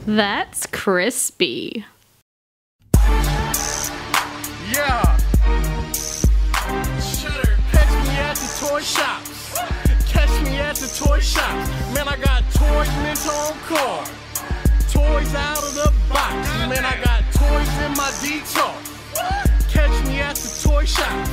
That's crispy. Yeah. Shutter. Catch me at the toy shops. Catch me at the toy shops. Man, I got toys mint on card. Toys out of the box. Man, I got toys in my detour. Catch me at the toy shops.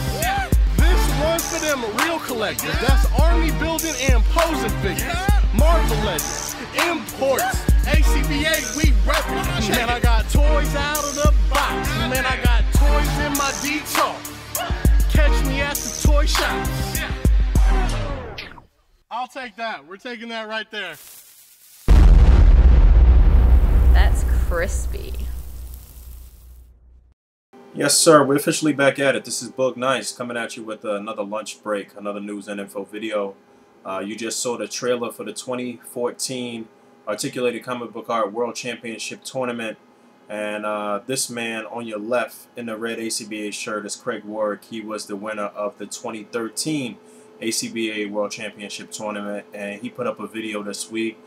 This one's for them real collectors. That's army building and posing figures. Marvel Legends, imports, A.C.B.A, we reppin'. Man, I got toys out of the box. Man, I got toys in my detour. Catch me at the toy shops. I'll take that. We're taking that right there. That's crispy. Yes, sir. We're officially back at it. This is Bug Nice coming at you with another lunch break, another news and info video. You just saw the trailer for the 2014 Articulated Comic Book Art World Championship Tournament. And this man on your left in the red A.C.B.A shirt is Craig Warrack. He was the winner of the 2013 A.C.B.A World Championship Tournament. And he put up a video this week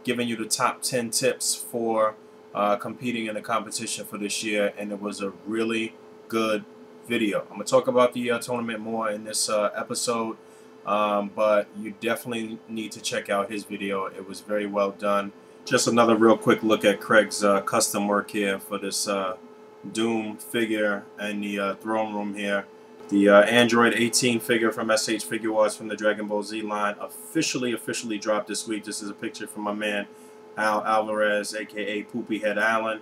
giving you the top 10 tips for competing in the competition for this year. And it was a really good video. I'm going to talk about the tournament more in this episode. But you definitely need to check out his video. It was very well done. Just another real quick look at Craig's custom work here for this Doom figure and the throne room here. The Android 18 figure from SH Figuarts from the Dragon Ball Z line officially dropped this week. This is a picture from my man Al Alvarez, aka Poopy Head Allen,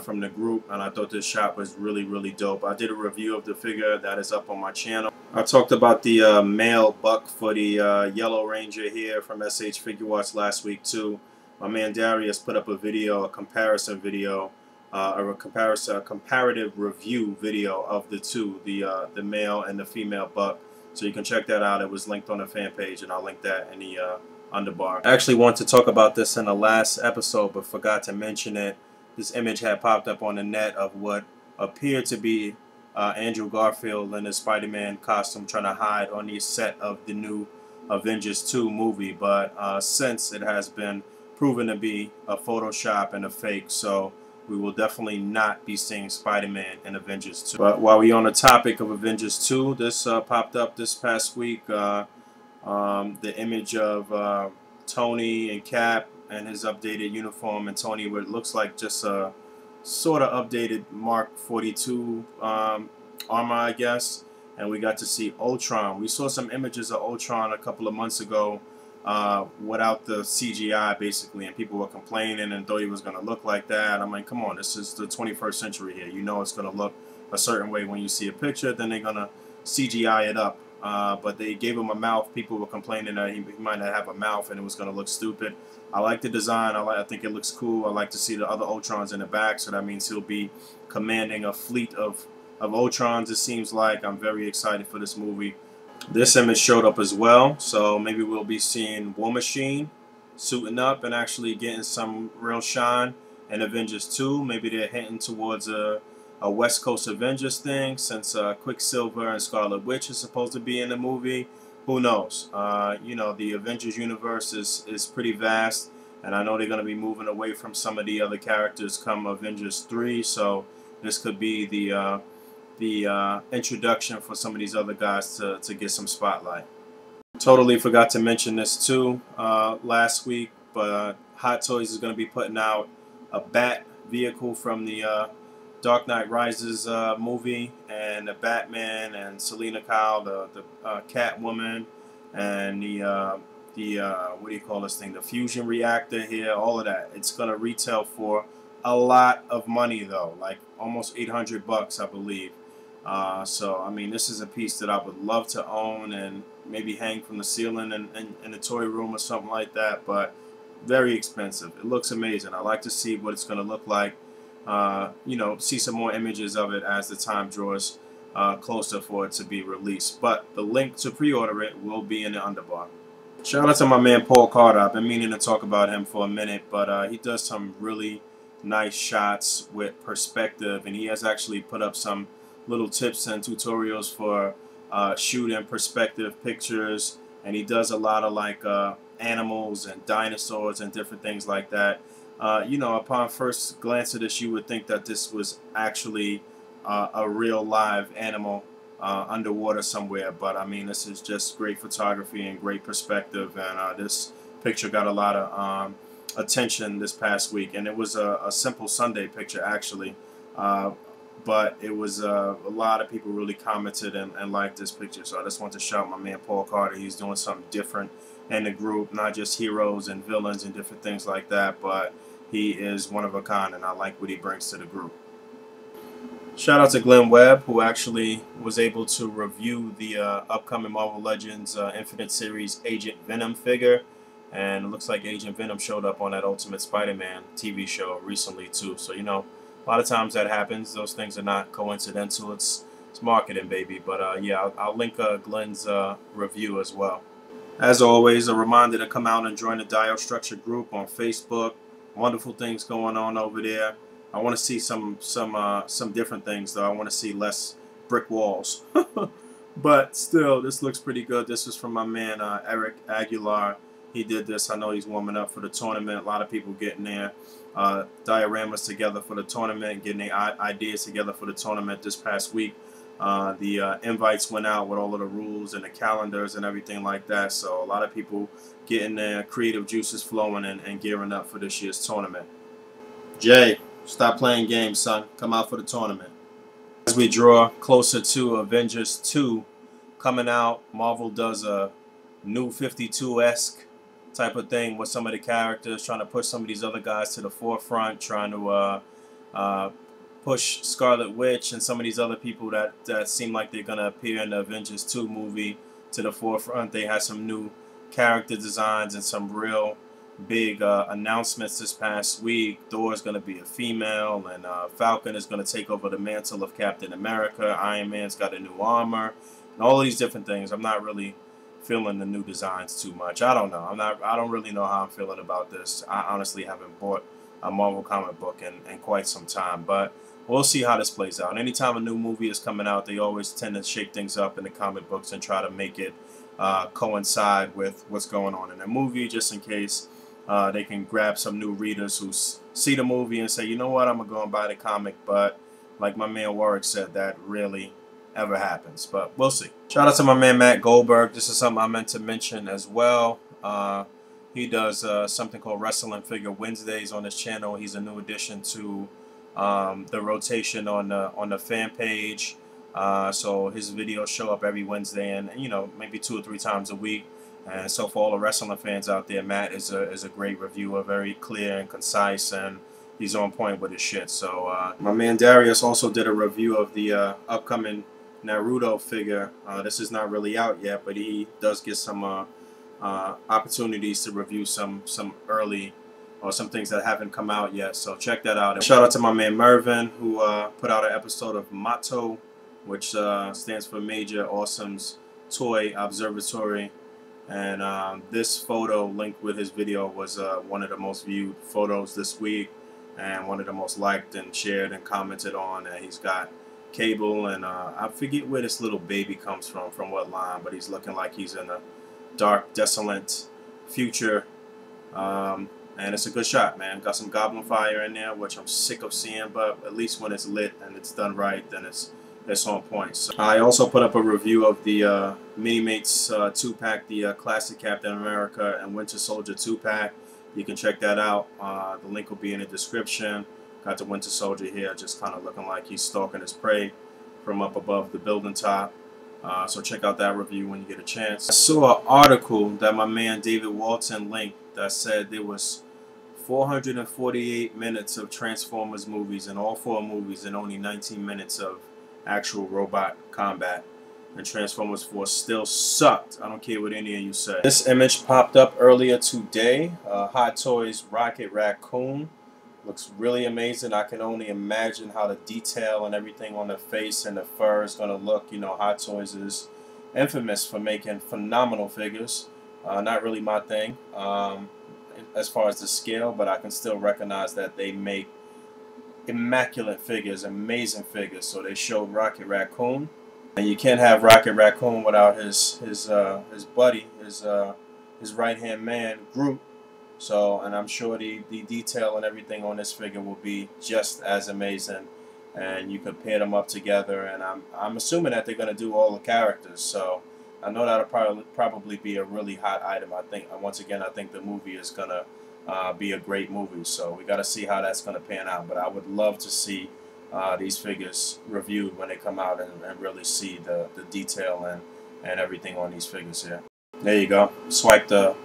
from the group, and I thought this shot was really dope. I did a review of the figure that is up on my channel. I talked about the male buck for the Yellow Ranger here from SH Figuarts last week too. My man Darius put up a video, a comparison video, or a comparative review video of the two, the male and the female buck. So you can check that out. It was linked on the fan page, and I'll link that in the underbar. I actually wanted to talk about this in the last episode, but forgot to mention it. This image had popped up on the net of what appeared to be Andrew Garfield in his Spider-Man costume trying to hide on the set of the new Avengers 2 movie, but since it has been proven to be a Photoshop and a fake, so we will definitely not be seeing Spider-Man in Avengers 2. But while we're on the topic of Avengers 2, this popped up this past week, the image of Tony and Cap and his updated uniform, and Tony what looks like just a sort of updated Mark 42 armor, I guess. And we got to see Ultron. We saw some images of Ultron a couple of months ago without the CGI basically, and people were complaining and thought he was going to look like that. I'm like, come on, this is the 21st century here. You know it's going to look a certain way when you see a picture, then they're going to CGI it up. But they gave him a mouth. People were complaining that he might not have a mouth and it was going to look stupid. I like the design. I think it looks cool. I like to see the other Ultrons in the back, so that means he'll be commanding a fleet of Ultrons, it seems like. I'm very excited for this movie. This image showed up as well, so maybe we'll be seeing War Machine suiting up and actually getting some real shine in Avengers 2. Maybe they're hinting towards a West Coast Avengers thing, since Quicksilver and Scarlet Witch is supposed to be in the movie. Who knows? You know, the Avengers universe is pretty vast, and I know they're going to be moving away from some of the other characters come Avengers 3, so this could be the introduction for some of these other guys to get some spotlight. Totally forgot to mention this too last week, but Hot Toys is going to be putting out a Bat vehicle from the Dark Knight Rises movie, and the Batman and Selena Kyle, the Catwoman, and the what do you call this thing, the fusion reactor here, all of that. It's gonna retail for a lot of money though, like almost 800 bucks, I believe. So I mean, this is a piece that I would love to own and maybe hang from the ceiling in a toy room or something like that, but very expensive. It looks amazing. I like to see what it's gonna look like. You know, see some more images of it as the time draws closer for it to be released. But the link to pre-order it will be in the underbar. Shout out to my man Paul Carter. I've been meaning to talk about him for a minute, but he does some really nice shots with perspective, and he has actually put up some little tips and tutorials for shooting perspective pictures, and he does a lot of like animals and dinosaurs and different things like that. You know, upon first glance at this, you would think that this was actually a real live animal underwater somewhere. But I mean, this is just great photography and great perspective. And this picture got a lot of attention this past week. And it was a simple Sunday picture, actually. But it was a lot of people really commented and liked this picture. So I just want to shout my man Paul Carter. He's doing something different in the group, not just heroes and villains and different things like that, but he is one of a kind, and I like what he brings to the group. Shout out to Glenn Webb, who actually was able to review the upcoming Marvel Legends Infinite Series Agent Venom figure. And it looks like Agent Venom showed up on that Ultimate Spider-Man TV show recently too. So, you know, a lot of times that happens. Those things are not coincidental. It's marketing, baby. But yeah, I'll link Glenn's review as well. As always, a reminder to come out and join the Diostructure group on Facebook. Wonderful things going on over there. I want to see some different things though. I want to see less brick walls. But still, this looks pretty good. This is from my man Eric Aguilar. He did this. I know he's warming up for the tournament. A lot of people getting their dioramas together for the tournament, getting their ideas together for the tournament this past week. The invites went out with all of the rules and the calendars and everything like that. So a lot of people getting their creative juices flowing and gearing up for this year's tournament. Jay, stop playing games, son. Come out for the tournament. As we draw closer to Avengers 2 coming out, Marvel does a new 52-esque type of thing with some of the characters, trying to push some of these other guys to the forefront, trying to push Scarlet Witch and some of these other people that seem like they're going to appear in the Avengers 2 movie to the forefront. They had some new character designs and some real big announcements this past week. Thor is going to be a female, and Falcon is going to take over the mantle of Captain America. Iron Man's got a new armor, and all of these different things. I'm not really feeling the new designs too much. I don't know. I don't really know how I'm feeling about this. I honestly haven't bought a Marvel comic book in quite some time, but we'll see how this plays out. Anytime a new movie is coming out, they always tend to shake things up in the comic books and try to make it coincide with what's going on in the movie, just in case they can grab some new readers who see the movie and say, you know what, I'm going to go and buy the comic. But like my man Warrack said, that really ever happens. But we'll see. Shout out to my man Matt Goldberg. This is something I meant to mention as well. He does something called Wrestling Figure Wednesdays on his channel. He's a new addition to the rotation on the fan page. So his videos show up every Wednesday, and you know, maybe 2 or 3 times a week. And so for all the wrestling fans out there, Matt is a great reviewer, very clear and concise, and he's on point with his shit. So my man Darius also did a review of the upcoming Naruto figure. This is not really out yet, but he does get some opportunities to review some early or some things that haven't come out yet. So check that out. And shout out to my man Mervin, who put out an episode of Motto, which stands for Major Awesome's Toy Observatory. And this photo linked with his video was one of the most viewed photos this week, and one of the most liked and shared and commented on. And he's got Cable, and I forget where this little baby comes from what line, but he's looking like he's in a dark, desolate future. And it's a good shot, man. Got some Goblin Fire in there, which I'm sick of seeing, but at least when it's lit and it's done right, then it's on point. So I also put up a review of the Minimates 2-pack, the classic Captain America and Winter Soldier 2-pack. You can check that out. The link will be in the description. Got the Winter Soldier here, just kind of looking like he's stalking his prey from up above the building top. So check out that review when you get a chance. I saw an article that my man David Walton linked that said there was 448 minutes of Transformers movies, and all 4 movies, and only 19 minutes of actual robot combat. And Transformers 4 still sucked. I don't care what any of you say. This image popped up earlier today. Hot Toys Rocket Raccoon. Looks really amazing. I can only imagine how the detail and everything on the face and the fur is going to look. You know, Hot Toys is infamous for making phenomenal figures. Not really my thing as far as the scale, but I can still recognize that they make immaculate figures, amazing figures. So they showed Rocket Raccoon, and you can't have Rocket Raccoon without his buddy, his his right-hand man, Groot. So, and I'm sure the detail and everything on this figure will be just as amazing. And you can pair them up together, and I'm assuming that they're gonna do all the characters. So I know that'll probably be a really hot item. I think once again, I think the movie is gonna be a great movie. So we got to see how that's gonna pan out. But I would love to see these figures reviewed when they come out and really see the detail and everything on these figures here. There you go. Swipe the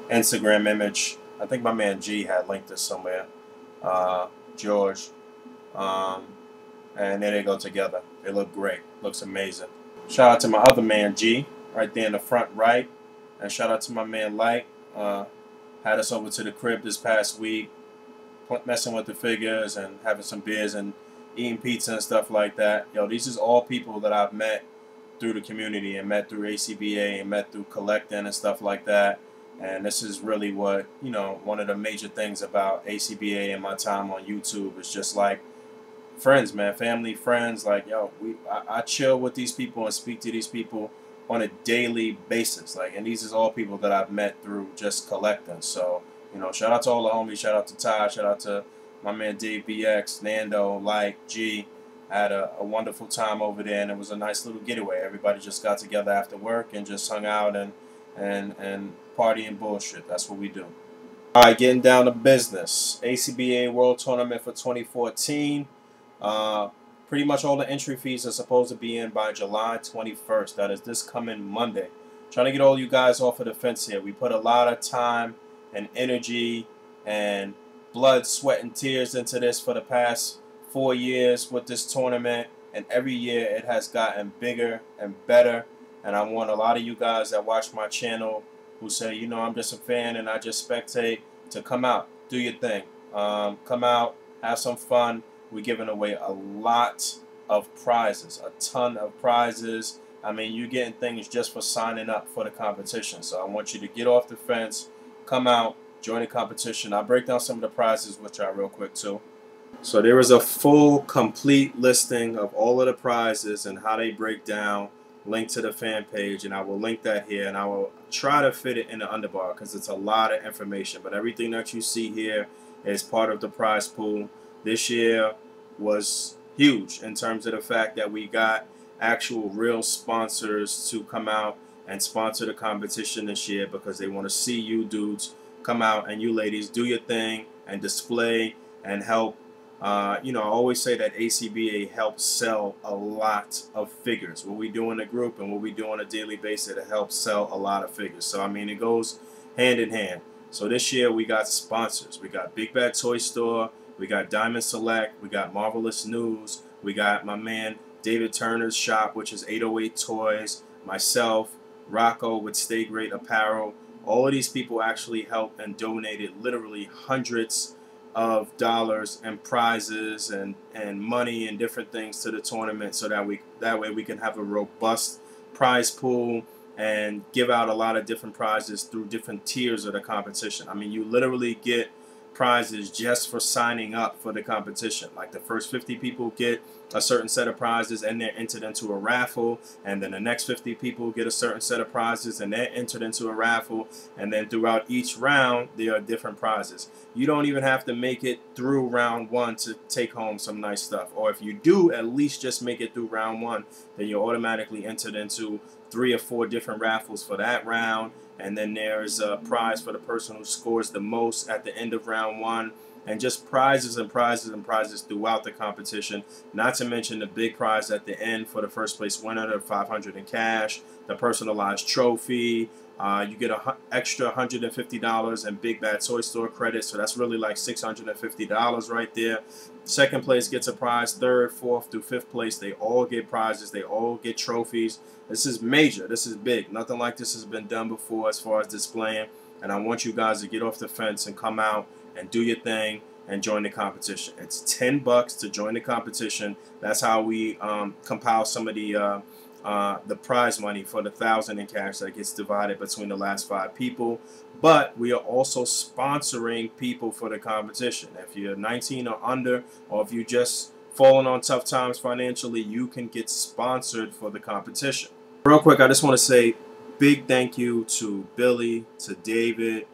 Instagram image. I think my man G had linked this somewhere. George. And there they go together. They look great. Looks amazing. Shout out to my other man G, right there in the front right. And shout out to my man Light. Had us over to the crib this past week, messing with the figures and having some beers and eating pizza and stuff like that. Yo, these is all people that I've met through the community and met through A.C.B.A. and met through collecting and stuff like that. And this is really what, you know, one of the major things about A.C.B.A. and my time on YouTube is just like friends, man, family, friends. Like, yo, I chill with these people and speak to these people on a daily basis. Like, and these is all people that I've met through just collecting. So, you know, shout out to all the homies. Shout out to Ty. Shout out to my man Dave BX, Nando, Like, G. I had a wonderful time over there, and it was a nice little getaway. Everybody just got together after work and just hung out and party and bullshit. That's what we do. All right, getting down to business. A.C.B.A. World Tournament for 2014. Pretty much all the entry fees are supposed to be in by July 21st. That is this coming Monday. Trying to get all you guys off of the fence here. We put a lot of time and energy and blood, sweat, and tears into this for the past 4 years with this tournament. And every year it has gotten bigger and better. And I want a lot of you guys that watch my channel who say, you know, I'm just a fan and I just spectate, to come out. Do your thing. Come out. Have some fun. We're giving away a lot of prizes, a ton of prizes. I mean, you're getting things just for signing up for the competition. So I want you to get off the fence, come out, join the competition. I'll break down some of the prizes with y'all real quick too. So there is a full, complete listing of all of the prizes and how they break down, linked to the fan page, and I will link that here, and I will try to fit it in the underbar because it's a lot of information. But everything that you see here is part of the prize pool. This year was huge in terms of the fact that we got actual real sponsors to come out and sponsor the competition this year because they want to see you dudes come out and you ladies do your thing and display and help. You know, I always say that A.C.B.A. helps sell a lot of figures. What we do in the group and what we do on a daily basis, it helps sell a lot of figures. So, I mean, it goes hand in hand. So this year we got sponsors. We got Big Bad Toy Store. We got Diamond Select, we got Marvelous News, we got my man David Turner's shop, which is 808 Toys, myself, Rocco with Stay Great Apparel. All of these people actually helped and donated literally hundreds of dollars and prizes and money and different things to the tournament so that way we can have a robust prize pool and give out a lot of different prizes through different tiers of the competition. I mean, you literally get prizes just for signing up for the competition. Like the first 50 people get a certain set of prizes and they're entered into a raffle, and then the next 50 people get a certain set of prizes and they're entered into a raffle, and then throughout each round there are different prizes. You don't even have to make it through round one to take home some nice stuff, or if you do at least just make it through round one, then you're automatically entered into 3 or 4 different raffles for that round. And then there's a prize for the person who scores the most at the end of round one. And just prizes and prizes and prizes throughout the competition. Not to mention the big prize at the end for the first place winner, the $500 in cash, the personalized trophy. You get an extra $150 in Big Bad Toy Store credit. So that's really like $650 right there. Second place gets a prize. Third, fourth through fifth place, they all get prizes. They all get trophies. This is major. This is big. Nothing like this has been done before as far as displaying. And I want you guys to get off the fence and come out and do your thing and join the competition. It's $10 to join the competition. That's how we compile some of the prize money for the $1,000 in cash that gets divided between the last 5 people. But we are also sponsoring people for the competition. If you're 19 or under, or if you just falling on tough times financially, you can get sponsored for the competition. Real quick, I just want to say big thank you to Billy, to David,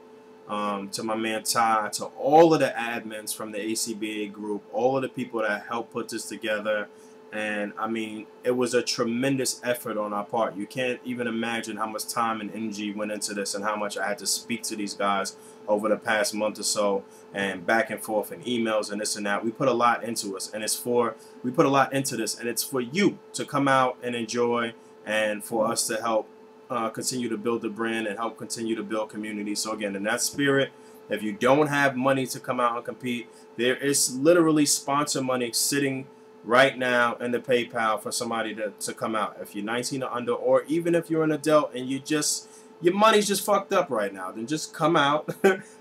to my man Ty, to all of the admins from the A.C.B.A group, all of the people that helped put this together. And I mean, it was a tremendous effort on our part. You can't even imagine how much time and energy went into this, and how much I had to speak to these guys over the past month or so, and back and forth and emails and this and that. We put a lot into us, and we put a lot into this, and it's for you to come out and enjoy, and for us to help continue to build the brand and help continue to build community. So again, in that spirit, if you don't have money to come out and compete, there is literally sponsor money sitting right now in the PayPal for somebody to come out. If you're 19 or under, or even if you're an adult and your money's just fucked up right now, then just come out,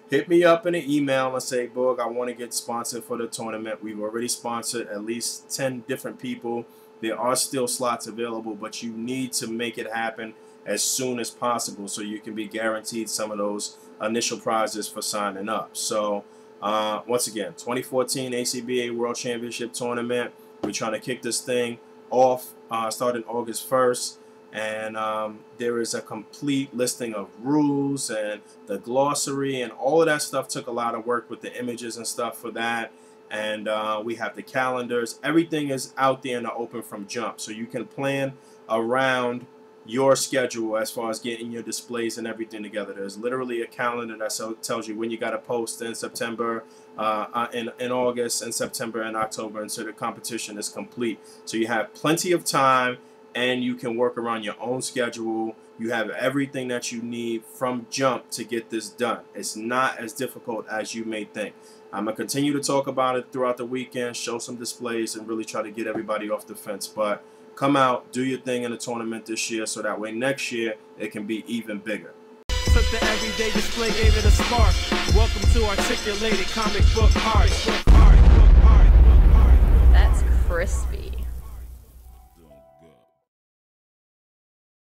hit me up in an email and say, Boog, I want to get sponsored for the tournament. We've already sponsored at least 10 different people. There are still slots available, but you need to make it happen as soon as possible so you can be guaranteed some of those initial prizes for signing up. So once again, 2014 A.C.B.A World Championship Tournament. We're trying to kick this thing off starting August 1st, and there is a complete listing of rules and the glossary, and all of that stuff took a lot of work with the images and stuff for that. And we have the calendars. Everything is out there in the open from jump, so you can plan around your schedule as far as getting your displays and everything together. There's literally a calendar that tells you when you got to post in September, in August, and September and October, and so the competition is complete. So you have plenty of time, and you can work around your own schedule. You have everything that you need from jump to get this done. It's not as difficult as you may think. I'm going to continue to talk about it throughout the weekend, show some displays, and really try to get everybody off the fence. But come out, do your thing in the tournament this year, so that way next year it can be even bigger. Took the everyday display, gave it a spark. Welcome to articulated comic book art.